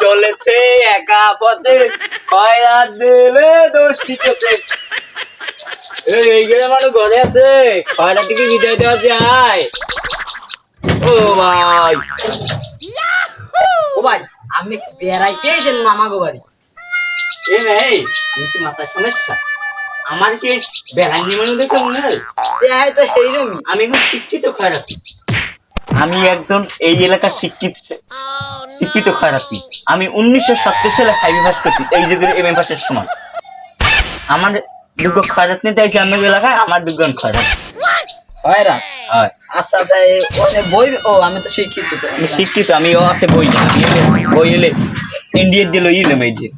চলেছে একা পথে খয়রাত দিলে দোষটি চোখে। এই গেলে মানুষ ঘরে আছে, খয়রাত থেকে বিদায় দেওয়া যায়। ও ভাই, ও ভাই, আমি বেড়াইতে এসেছিলাম আমাগো বাড়ি। এ ভাই, আমি কি মাথার সমস্যা? আমার কি বেড়ার নিমন্ত্রণ দেখে মনে হয় তো সেইরকমই। আমি এখন শিক্ষিত খয়রাতি। আমি একজন এই এলাকার শিক্ষিত খয়রাতি। আমি 1970 সালে ফাইভ পাস করছি, এই যুগের এমএ পাসের সময়। আমার দুর্গ খয়রাত নিতে আইসি আমার এলাকায়, আমার দুর্গন খয়রাত হয়রা। হয়। আচ্ছা তাই বই, ও আমি তো শিক্ষিত। আমি শিক্ষিত, আমি ওতে বই না, আমি বই এলে ইন্ডিয়ার দিল ইলাম এই যে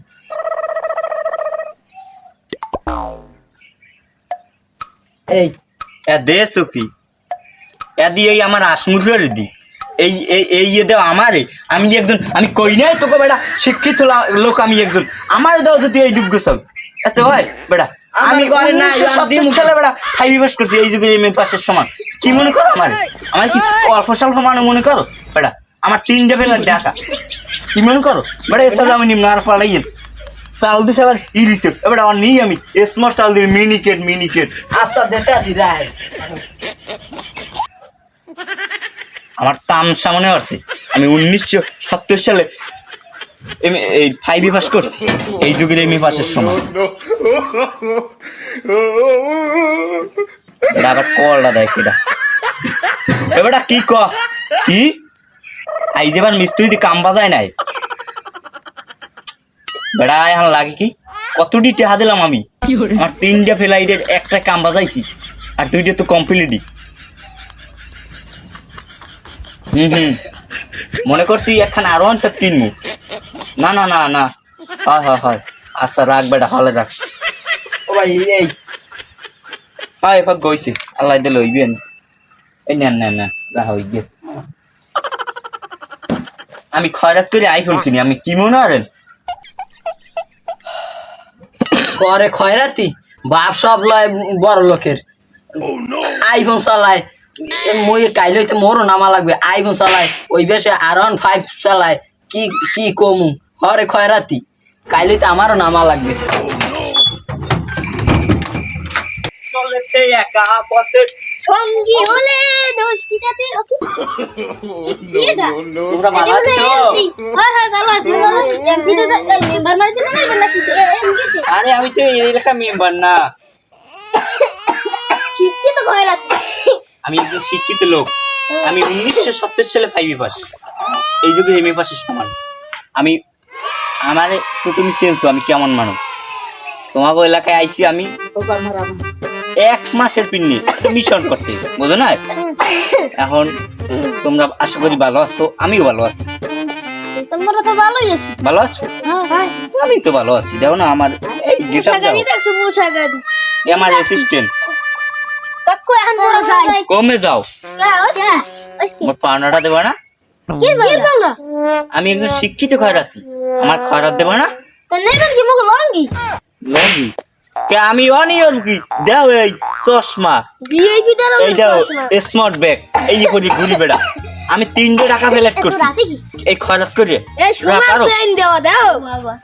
এই দেশ কি দিয়ে আমার আসমুদ্রের দি এই এই দেও আমারে। আমি একজন, আমি কই নাই তোকে বেটা শিক্ষিত লোক, আমি একজন, আমার দাও যদি এই যোগ্য সব এত হয় বেটা। আমি ঘরে না 1970 সালে বেটা ফাইভ পাস করছি, এই যুগে এমএ পাসের সময়। কি মনে করো আমার কি অল্প স্বল্প মানুষ মনে করো বেটা? আমার 3 ফেলার ডাকা কি মনে করো বেটা? এসব আমি নিম্ন আর পালাই চাল দিছে আবার ইলিছে এবার আমার নেই। আমি স্মার্ট চাল দিই, মিনিকেট। আচ্ছা দেখতে আসি রায়। আমার তামসা মনে আছে, আমি 1970 সালে এই ফাইভ পাস করছি, এই যুগের এমএ পাসের সময়। আবার কলটা দেয় কেটা এবারটা কি কি আই যেবার মিস্ত্রি কাম বাজায় নাই বেড়া। এখন লাগে কি কতটি টেহা দিলাম আমি, আমার 3টা ফ্লাইটের একটা কাম বাজাইছি, আর 2টা তো কমপ্লিটই। মনে করছি একখান আরো একটা কিনবো। না না না না, হয় আচ্ছা রাখ বেটা, হলে রাখ। ও ভাই এই হয় এবার গইছে, আল্লাহ দিল হইবেন। এই না রাহ হই গেছে। আমি খয়রাত করে আইফোন কিনি, আমি কি মনে করেন? করে খয়রাতি বাপ সব লয় বড় লোকের। আইফোন চালায়, মই কাইলে হইতে মোরও নামা লাগবে। আইফোন চালায়, ওই বেশে R15 চালায়। কি কি কমু হরে খয়রাতি, কাইলে হইতে আমারও নামা লাগবে। চলেছে একা পথে সঙ্গী হলে দোষটিটাতে কি এটা? তোমরা ভালো আছো? হ্যাঁ ভালো আছি এমপিতে মেম্বার মারতে না নাকি এমপিতে? আরে আমি তো এই এলাকার মেম্বার না, শিক্ষিত খয়রাত। আমি একজন শিক্ষিত লোক। আমি 1970 সালে ফাইভ পাস, এই যুগে এমএ পাসের সমান। আমি আমারে তো তুমি চিনছো আমি কেমন মানুষ। তোমাকে এলাকায় আইছি আমি 1 মাসের পিন্নি মিশন করতে, বুঝো না? এখন তোমরা আশা করি ভালো আছো, আমিও ভালো আছি। তোমরা তো ভালোই আছি। ভালো আছো? হ্যাঁ আমি তো ভালো আছি। দেখো না আমার এই গেটআপ দাও, দেখছো মুশাগাদি আমার অ্যাসিস্ট্যান্ট। কাকু এখন মোরা যাই। কমে যাও, আমার পাওনাটা দেবা না? কি বললো? আমি একজন শিক্ষিত খয়রাতি, আমার খয়রাত দেবা না? তো নেবেন কি মুখ লঙ্গি? লঙ্গি কে আমি অনিয়র কি দাও? এই চশমা, ভিআইপি দ্বারা এই দাও স্মার্ট ব্যাগ, এই যে করি ঘুরি বেড়া। আমি 3 টাকা ফেলেট করছি এই খয়রাত করে। এই সুমার চেইন দেওয়া দাও বাবা।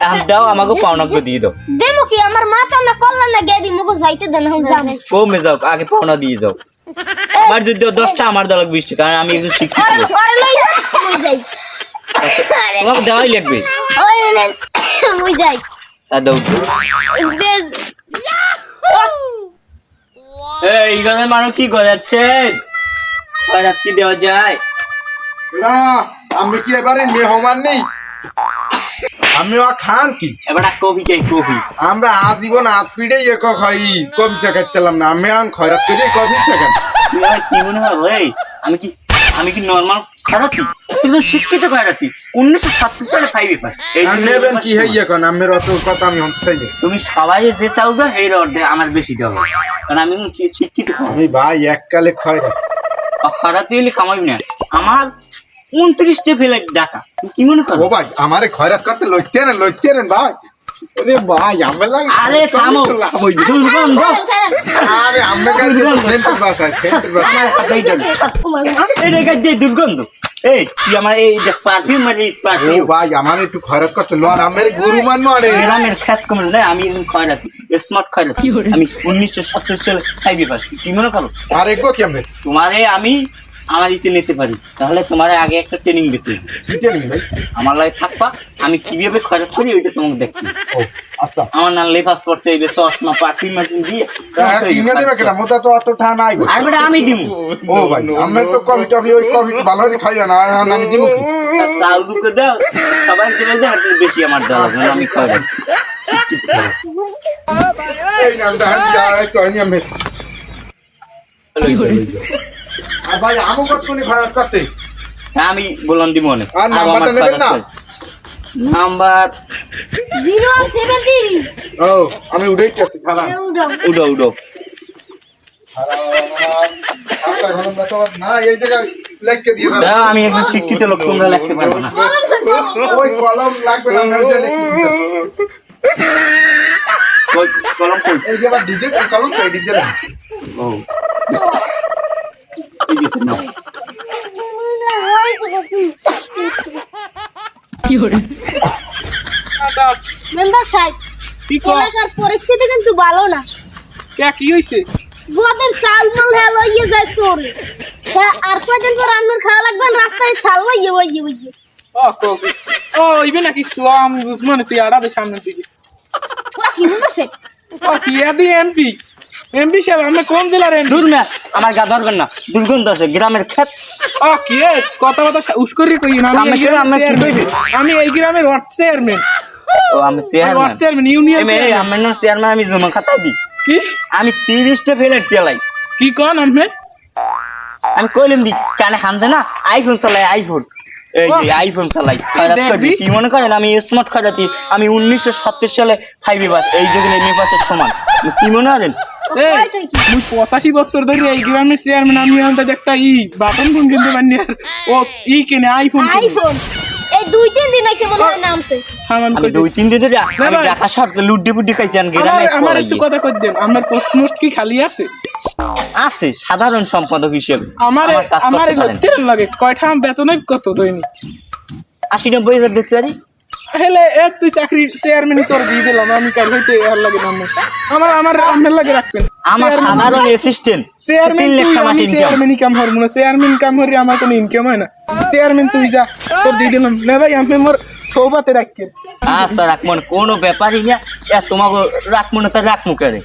এখন দাও আমাকে পাওনাকে দিয়ে দাও। দেমো কি আমার মাথা না কল্লা না গেডি মুখ যাইতে দেন আমি যাম। কমে যাও, আগে পাওনা দিয়ে যাও। আমার যদি 10টা আমার দাও 20 টাকা, কারণ আমি একজন শিক্ষিত লোক। আরে লই মই যাই। তোমাকে দেওয়াই লাগবে। ওই না মই যাই। তা দাও। এই গ্রামের মানুষ কি গজাচ্ছে? খয়রাত কি দেওয়া যায় না? আমি কি এবারে মেহমান নেই? আমি খান কি এবার কবি কে কবি আমরা আজীবন হাত পিড়ে খাই, কবি শেখাচ্ছিলাম না। আমি এখন খয়রাত করে কবি শেখান। কি মনে হয় ভাই? আমি কি নর্মাল খয়রাতি? কিন্তু শিক্ষিত খয়রাতি। 1970 সালে ফাইভ পাস। নেবেন কি হই এখন? আমের অত কথা আমি হতে চাই না। তুমি সবাই যে চাউবে এই অর্ধে আমার বেশি দেওয়া, কারণ আমি কি শিক্ষিত। আমি ভাই এককালে খয়রাত। খয়রাতি হলে কামাই না। আমার 29টা ফেলে ডাকা, কি মনে করো? ও ভাই আমারে খয়রাত করতে লইতে নেন ভাই। আরে ভাই আমি লাগে আরে থামো দুর্গন্ধ আরে আমি কাছে সেন্টার বাসা সেন্টার বাসা এটা গায়ে দুর্গন্ধ এই তুই আমার এই যে পারফিউম মারি ও পারফিউম ভাই আমার একটু খরচ করতে লোন আমার গুরু মানো আরে গ্রামের খ্যাত কমে না আমি খয়রাতি স্মার্ট খয়রাতি আমি 1970 সালে ফাইভে পাস কি মনে করো আরে গো কেমনে তোমারে আমি আমার ইতে নিতে পারি তাহলে তোমার আগে একটা ট্রেনিং দিতে হবে। জিতে নি ভাই আমার লাগে থাকবা আমি কিভাবে খরচ করি ওইটা তোমাকে দেখতে ও আচ্ছা আমার নাম লেফাস পড়তে হইবে চশমা পাখি মাটিন দিয়ে কিনে দেবে কেন মোটা তো অত ঠা নাই আর বেটা আমি দিব ও ভাই আমি তো কফি টফি ওই কফি ভালো করে খাই না আমি দিব কি চাল দুটো দাও সবাই চলে যায় আর বেশি আমার দেওয়া জন্য আমি খাই এই নাম দাহান যা তো আমি আর ভাই আমু কতনি খরচ করতে আমি বললাম দিব অনেক আর নাম্বারটা নেবেন না? নাম্বার 0173 ও আমি উড়েই যাচ্ছি খালা উডো উডো আচ্ছা ঘন না এই জায়গায় লিখে দিয়ে দাও দাও আমি একজন শিক্ষিত লোক তোমরা লিখতে পারবে না ওই কলম লাগবে না আমি ওই লিখে দিই কই কলম কই এই যে ডিজে কলম কই ডিজে ও ঠিক আছে নাও মেম্বার সাহেব এলাকার পরিস্থিতি কিন্তু ভালো না কি হইছে গোদের চাল মাল হ্যাঁ লইয়ে যায় চোরে তা আর কয়দিন পর আমার খাওয়া লাগবে না, রাস্তায় থাল লইয়ে ওইয়ে ও কবি ও ইবে নাকি সোয়াম বুঝমনে তুই আড়া দে সামনে দিকে কি বসে ও কি আদি এমপি এমপি সাহেব আমরা কোন জেলার এমপি দূর না আমার গা ধরবেন না দুর্গন্ধ আছে গ্রামের ক্ষেত ও কি কথা উস্করি কই না আমি এই গ্রামের ওয়ার্ড চেয়ারম্যান ও আমি ওয়ার্ড চেয়ারম্যান চেয়ারম্যান ইউনিয়ন আমি চেয়ারম্যান আমি জমা খাতা দিই কি আমি 30টা ফেলেট চালাই কি কোন আমি আমি কইলাম দি কানে হামদে না আইফোন চালাই আইফোন এই যে আইফোন চালাই দেখবি? কি মনে করেন আমি স্মার্ট খাটাতি আমি 1970 সালে 5 পাস এই যুগে এমএ পাসের সমান কি মনে করেন মুই 85 বছর ধরে এই গ্রামের চেয়ারম্যান আমি আমাদের একটা বাটন ফোন কিনতে পারিনি আর ও কিনে আইফোন আইফোন এই 2-3 দিন আইছে মনে হয় নামছে সামান আমি 2-3 দিন ধরে আমি ভাই। ঢাকা শহর লুড্ডি ফুড্ডি খাইছি আর আমার গ্রামে আমার একটু কথা কই দেন আমার পোস্ট মোস্ট কি খালি আছে আছে সাধারণ সম্পাদক হিসেবে আমার কাজ আমার করতে পারেন। তেল লাগে কয়টা বেতন কত দৈনিক 80-90 হাজার দিতে পারি হেলে এ তুই চাকরি চেয়ারম্যানই তোর দিয়ে দিলাম আমি কাল হইতে আর লাগে না আমার আমার আমার লাগে রাখবেন আমার সাধারণ অ্যাসিস্ট্যান্ট চেয়ারম্যান 3 লাখ টাকা মাসে ইনকাম চেয়ারম্যান কাম হর মনে চেয়ারম্যান কাম হরি আমার কোনো ইনকাম হয় না চেয়ারম্যান তুই যা তোর দিয়ে দিলাম না ভাই আমি মোর সৌবাতে রাখকে আচ্ছা রাখমন কোনো ব্যাপারই না তোমাকে রাখমন তো রাখমু করে